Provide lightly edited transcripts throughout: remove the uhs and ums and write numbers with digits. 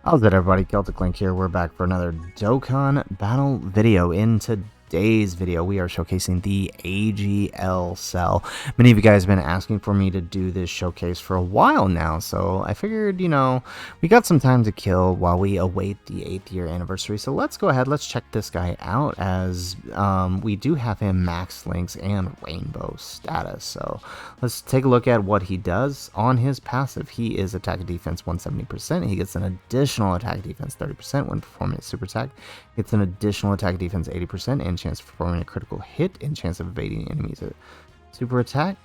How's it, everybody? Celtic Link here. We're back for another Dokkan battle video. In today's video, we are showcasing the AGL CELL. Many of you guys have been asking for me to do this showcase for a while now, so I figured, we got some time to kill while we await the 8th year anniversary. So let's go ahead, let's check this guy out, as we do have him max links and rainbow status. So let's take a look at what he does on his passive. He is attack and defense 170%. He gets an additional attack defense 30% when performing a super attack. Gets an additional attack defense 80% and chance of performing a critical hit and chance of evading enemies. A super attack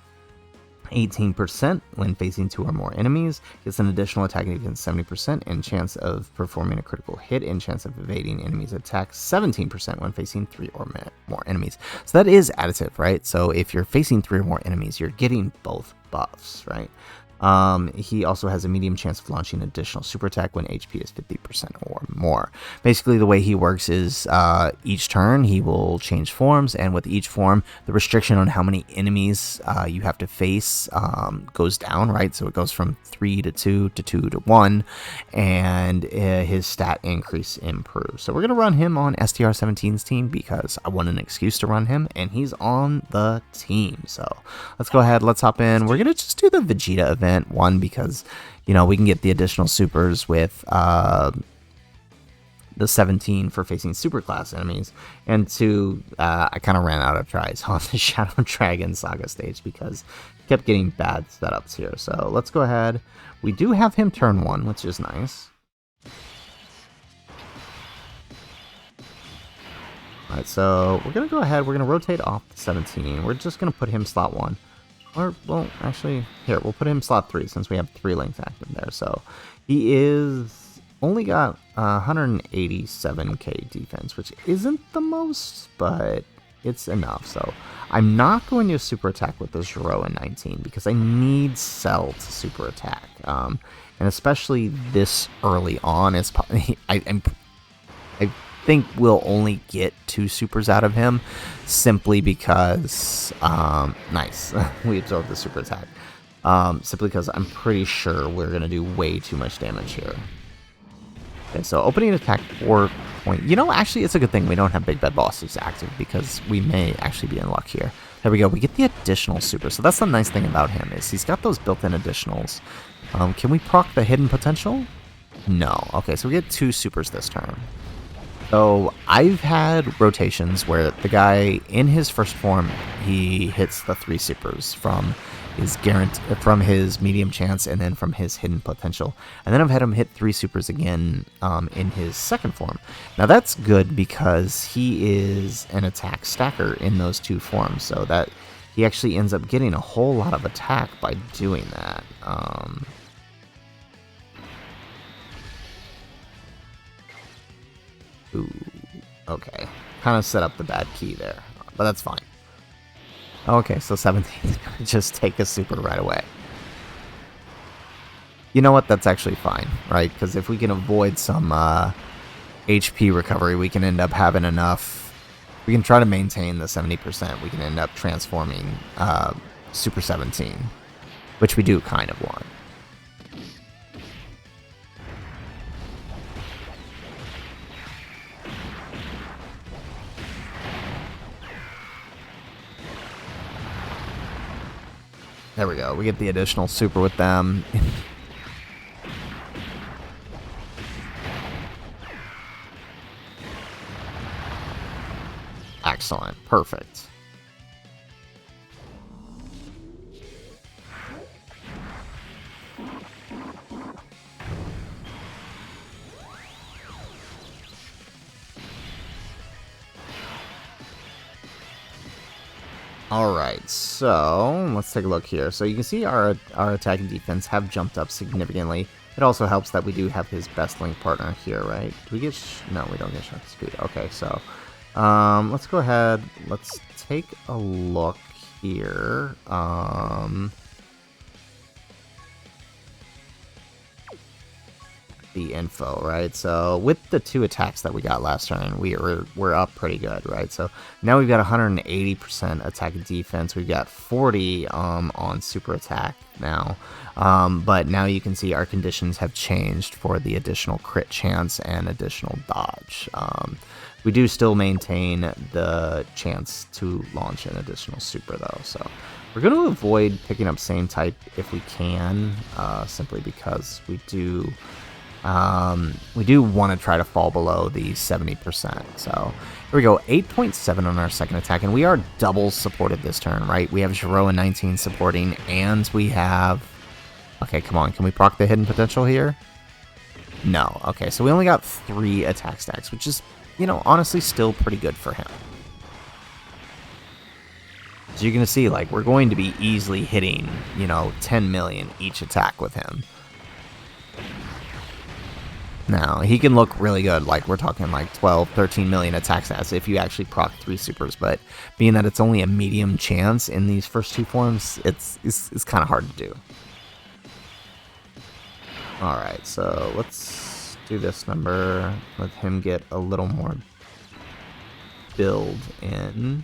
18% when facing 2 or more enemies. Gets an additional attack defense 70% and chance of performing a critical hit and chance of evading enemies' attacks 17% when facing 3 or more enemies. So that is additive, right? So if you're facing 3 or more enemies, you're getting both buffs, right? He also has a medium chance of launching additional super attack when HP is 50% or more. Basically, the way he works is each turn he will change forms, and with each form, the restriction on how many enemies you have to face goes down, right? So it goes from 3 to 2 to 2 to 1, and his stat increase improves. So we're going to run him on STR17's team because I want an excuse to run him, and he's on the team. So let's go ahead, let's hop in. We're going to just do the Vegeta event. One, because we can get the additional supers with the 17 for facing super class enemies, and 2, I kind of ran out of tries on the Shadow Dragon Saga stage because I kept getting bad setups here. So let's go ahead. We do have him turn 1, which is nice. Alright, so we're gonna go ahead, we're gonna rotate off the 17. We're just gonna put him slot 1. Or, well, actually, here, we'll put him slot 3 since we have 3 links active there. So he is only got 187k defense, which isn't the most, but it's enough. So I'm not going to super attack with this Zero in 19 because I need Cell to super attack. And especially this early on, it's probably, I think we'll only get 2 supers out of him simply because nice we absorbed the super attack, simply because I'm pretty sure we're gonna do way too much damage here. Okay, so opening attack 4 point, actually it's a good thing we don't have big bad bosses active because we may actually be in luck here. There we go, we get the additional super. So that's the nice thing about him, is he's got those built-in additionals. Can we proc the hidden potential? No. Okay, so we get 2 supers this turn. So I've had rotations where the guy in his first form, he hits the 3 supers from his medium chance and then from his hidden potential. And then I've had him hit 3 supers again in his second form. Now that's good because he is an attack stacker in those 2 forms, so that he actually ends up getting a whole lot of attack by doing that. Ooh, okay. Kind of set up the bad key there, but that's fine. Okay, so 17 is going to just take a super right away. You know what? That's actually fine, right? Because if we can avoid some HP recovery, we can end up having enough. We can try to maintain the 70%. We can end up transforming Super 17, which we do kind of want. There we go. We get the additional super with them. Excellent. Perfect. Alright, so let's take a look here. So you can see our attack and defense have jumped up significantly. It also helps that we do have his best link partner here, right? Do we get... no, we don't get shark speed. Okay, so let's go ahead. Let's take a look here. The info, right? So with the 2 attacks that we got last turn, we're up pretty good, right? So now we've got 180% attack and defense. We've got 40 on super attack now. But now you can see our conditions have changed for the additional crit chance and additional dodge. We do still maintain the chance to launch an additional super though, so we're going to avoid picking up same type if we can, simply because we do want to try to fall below the 70%. So here we go, 8.7 on our second attack, and we are double supported this turn, right? We have Giro and 19 supporting, and we have... Okay, come on, can we proc the hidden potential here? No. Okay, so we only got 3 attack stacks, which is, you know, honestly still pretty good for him. So you're going to see, like, we're going to be easily hitting, you know, 10 million each attack with him. Now, he can look really good, like, we're talking like 12, 13 million attack stats if you actually proc 3 supers, but being that it's only a medium chance in these first 2 forms, it's kind of hard to do. Alright, so let's do this number, let him get a little more build in.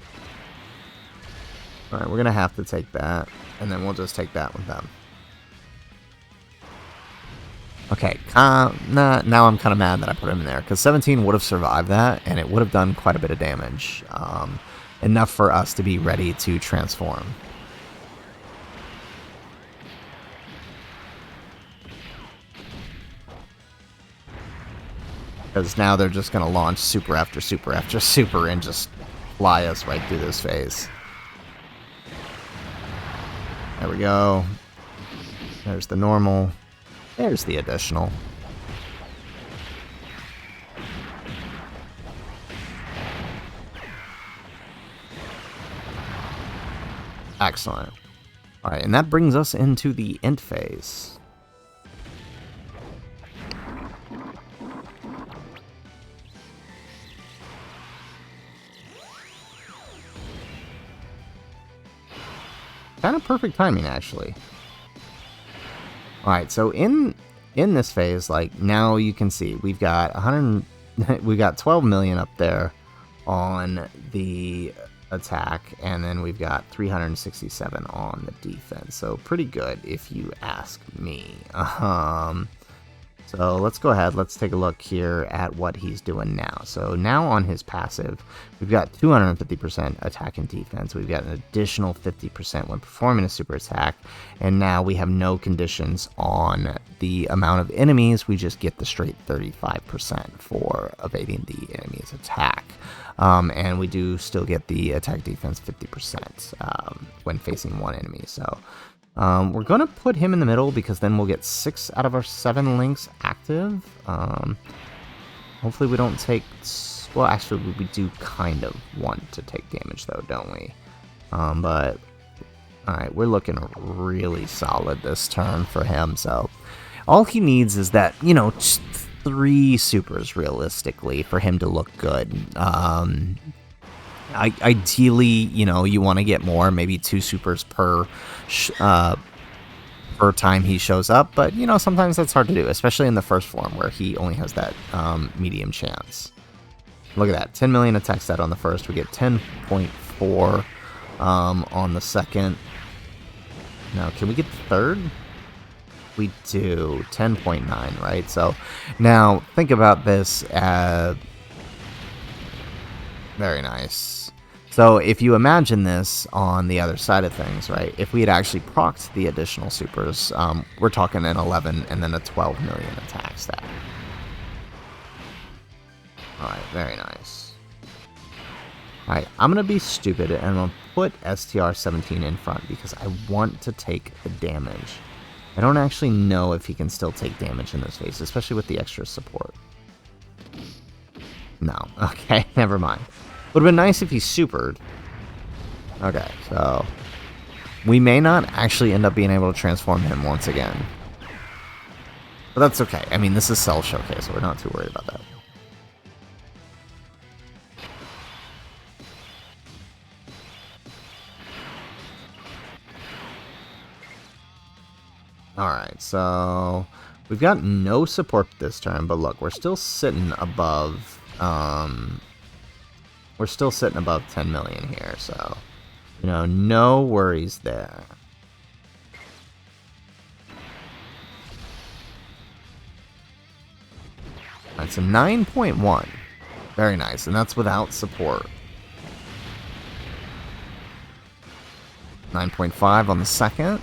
Alright, we're going to have to take that, and then we'll just take that with them. Okay, now I'm kind of mad that I put him in there, because 17 would have survived that, and it would have done quite a bit of damage. Enough for us to be ready to transform. Because now they're just going to launch super after super after super and just fly us right through this phase. There we go. There's the normal. There's the additional. Excellent. Alright, and that brings us into the end phase. Kind of perfect timing, actually. Alright, so in this phase, like, now you can see we've got 12 million up there on the attack, and then we've got 367 on the defense. So pretty good if you ask me. So let's go ahead, let's take a look here at what he's doing now. So now on his passive, we've got 250% attack and defense. We've got an additional 50% when performing a super attack. And now we have no conditions on the amount of enemies. We just get the straight 35% for evading the enemy's attack. And we do still get the attack defense 50% when facing one enemy. So we're going to put him in the middle because then we'll get 6 out of our 7 links active. Hopefully we don't take... Well, actually, we do kind of want to take damage, though, don't we? But, alright, we're looking really solid this turn for him. So all he needs is that, you know, 3 supers, realistically, for him to look good. Ideally, you know, you want to get more, maybe 2 supers per time he shows up, but, you know, sometimes that's hard to do, especially in the first form where he only has that medium chance. Look at that, 10 million attack stat on the first, we get 10.4 on the second. Now, can we get the third? We do, 10.9, right? So, now, think about this as... Very nice. So if you imagine this on the other side of things, right? If we had actually procced the additional supers, we're talking an 11 and then a 12 million attack stat. Alright, very nice. Alright, I'm going to be stupid and I'm going to put STR-17 in front because I want to take the damage. I don't actually know if he can still take damage in this phase, especially with the extra support. No. Okay, never mind. Would have been nice if he supered. Okay, so we may not actually end up being able to transform him once again. But that's okay. I mean, this is Cell Showcase, so we're not too worried about that. Alright, so we've got no support this turn, but look, we're still sitting above... we're still sitting above 10 million here, so, you know, no worries there. That's a 9.1. Very nice, and that's without support. 9.5 on the second.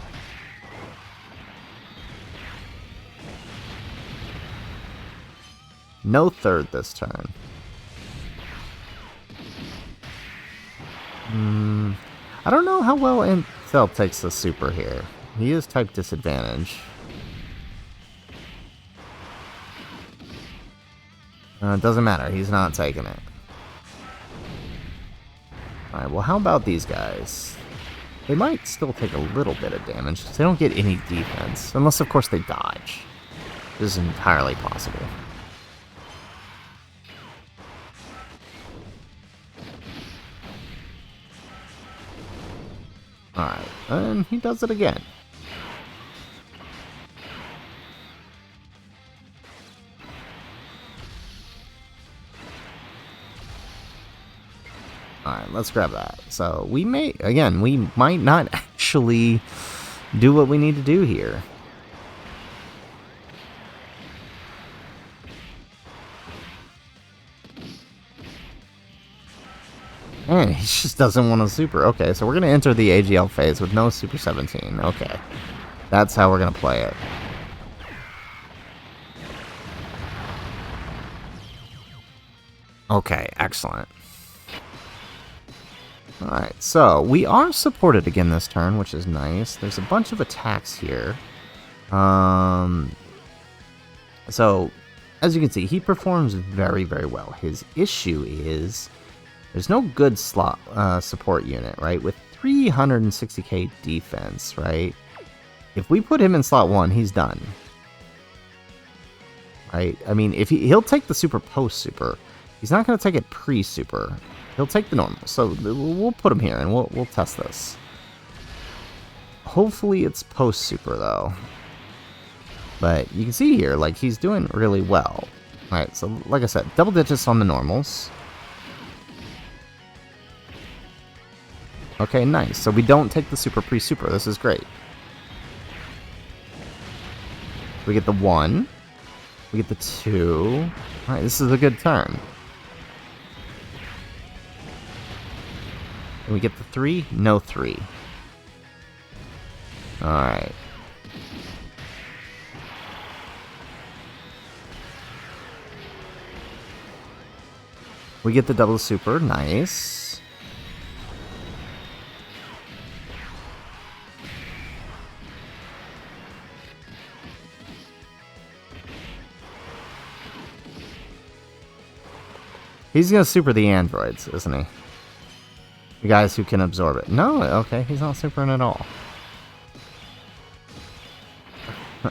No third this turn. I don't know how well Intel takes the super here. He is type disadvantage. Doesn't matter. He's not taking it. Alright, well, how about these guys? They might still take a little bit of damage. They don't get any defense. Unless, of course, they dodge. This is entirely possible. Alright, and he does it again. Alright, let's grab that. So, we may, again, we might not actually do what we need to do here. And he just doesn't want a super. Okay, so we're going to enter the AGL phase with no Super 17. Okay. That's how we're going to play it. Okay, excellent. Alright, so we are supported again this turn, which is nice. There's a bunch of attacks here. So, as you can see, he performs very, very well. His issue is there's no good slot support unit, right? With 360k defense, right? If we put him in slot 1, he's done. Right? I mean, if he'll take the super post-super. He's not going to take it pre-super. He'll take the normal. So we'll put him here, and we'll test this. Hopefully it's post-super, though. But you can see here, like, he's doing really well. Alright, so like I said, double digits on the normals. Okay, nice. So we don't take the super pre-super. This is great. We get the 1. We get the 2. Alright, this is a good turn. And we get the 3. No 3. Alright. We get the double super. Nice. He's gonna super the androids, isn't he? The guys who can absorb it. No, okay, he's not supering at all.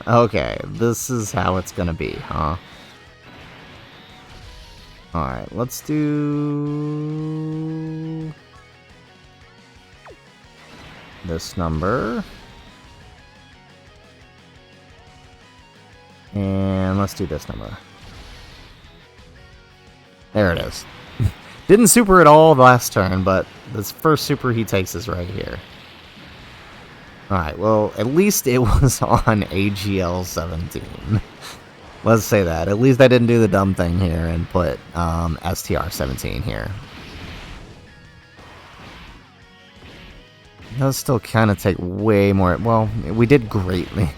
Okay, this is how it's gonna be, huh? Alright, let's do this number. And let's do this number. There it is. Didn't super at all last turn, but this first super he takes is right here. Alright, well, at least it was on AGL 17. Let's say that. At least I didn't do the dumb thing here and put STR 17 here. It does still kind of take way more. Well, we did greatly.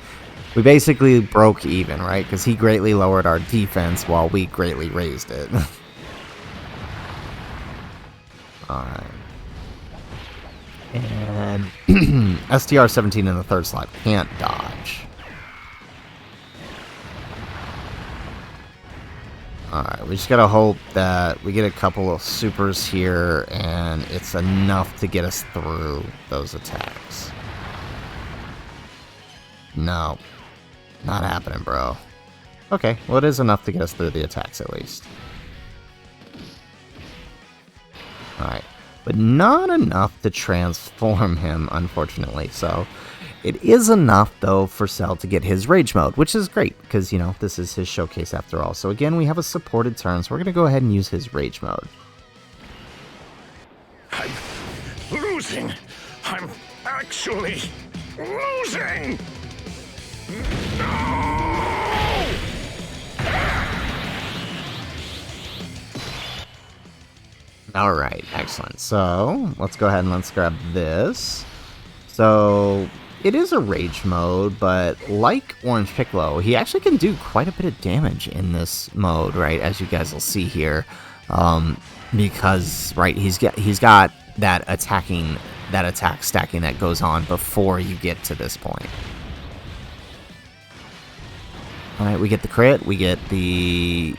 We basically broke even, right? Because he greatly lowered our defense while we greatly raised it. Alright. And STR 17 in the third slot can't dodge. Alright, we just gotta hope that we get a couple of supers here and it's enough to get us through those attacks. No. Not happening, bro. Okay, well it is enough to get us through the attacks at least. Alright, but not enough to transform him, unfortunately, so it is enough, though, for Cell to get his Rage Mode, which is great, because, you know, this is his showcase after all. So again, we have a supported turn, so we're going to go ahead and use his Rage Mode. I'm losing! I'm actually losing! No! All right, excellent. So let's go ahead and let's grab this. So it is a rage mode, but like Orange Piccolo, he actually can do quite a bit of damage in this mode, right? As you guys will see here, because right, he's got that attack stacking that goes on before you get to this point. All right, we get the crit, we get the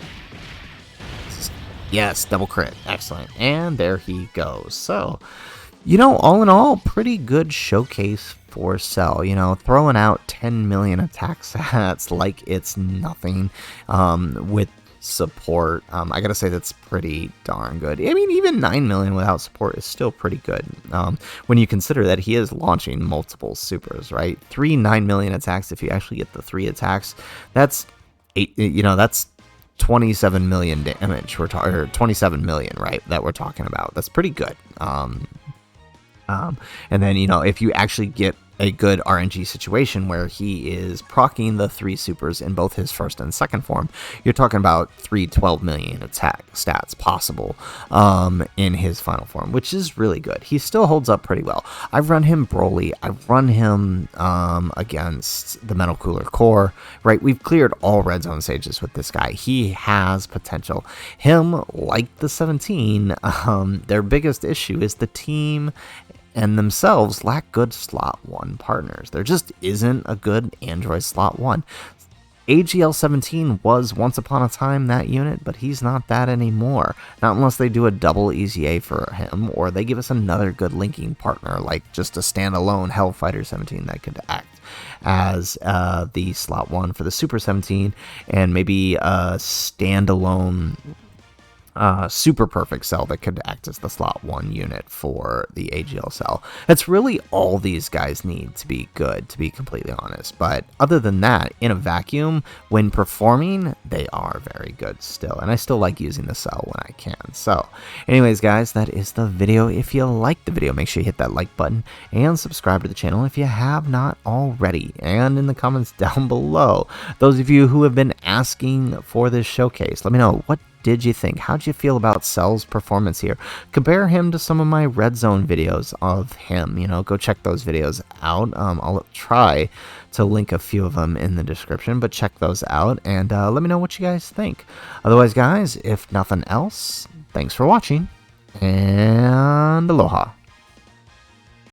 yes, double crit, excellent, and there he goes. So, you know, all in all, pretty good showcase for Cell. You know, throwing out 10 million attack stats like it's nothing with support. I gotta say that's pretty darn good. I mean, even 9 million without support is still pretty good when you consider that he is launching multiple supers, right? 9 million attacks. If you actually get the 3 attacks, that's 8. You know, that's 27 million damage. We're talking, or 27 million, right? That we're talking about. That's pretty good. And then, you know, if you actually get a good RNG situation where he is proccing the 3 supers in both his first and second form, you're talking about 12 million attack stats possible in his final form, which is really good. He still holds up pretty well. I've run him Broly. I've run him against the Metal Cooler Core, right? We've cleared all red zone stages with this guy. He has potential. Him, like the 17, their biggest issue is the team and themselves lack good slot 1 partners. There just isn't a good Android slot 1. AGL 17 was once upon a time that unit, but he's not that anymore. Not unless they do a double EZA for him, or they give us another good linking partner, like just a standalone Hellfighter 17 that could act as the slot 1 for the Super 17, and maybe a standalone super perfect cell that could act as the slot 1 unit for the AGL cell. That's really all these guys need to be good, to be completely honest. But other than that, in a vacuum, when performing, they are very good still. And I still like using the cell when I can. So anyways, guys, that is the video. If you liked the video, make sure you hit that like button and subscribe to the channel if you have not already. And in the comments down below, those of you who have been asking for this showcase, let me know, what did you think? How'd you feel about Cell's performance here? Compare him to some of my Red Zone videos of him. You know, go check those videos out. I'll try to link a few of them in the description, but check those out and let me know what you guys think. Otherwise, guys, if nothing else, thanks for watching and aloha.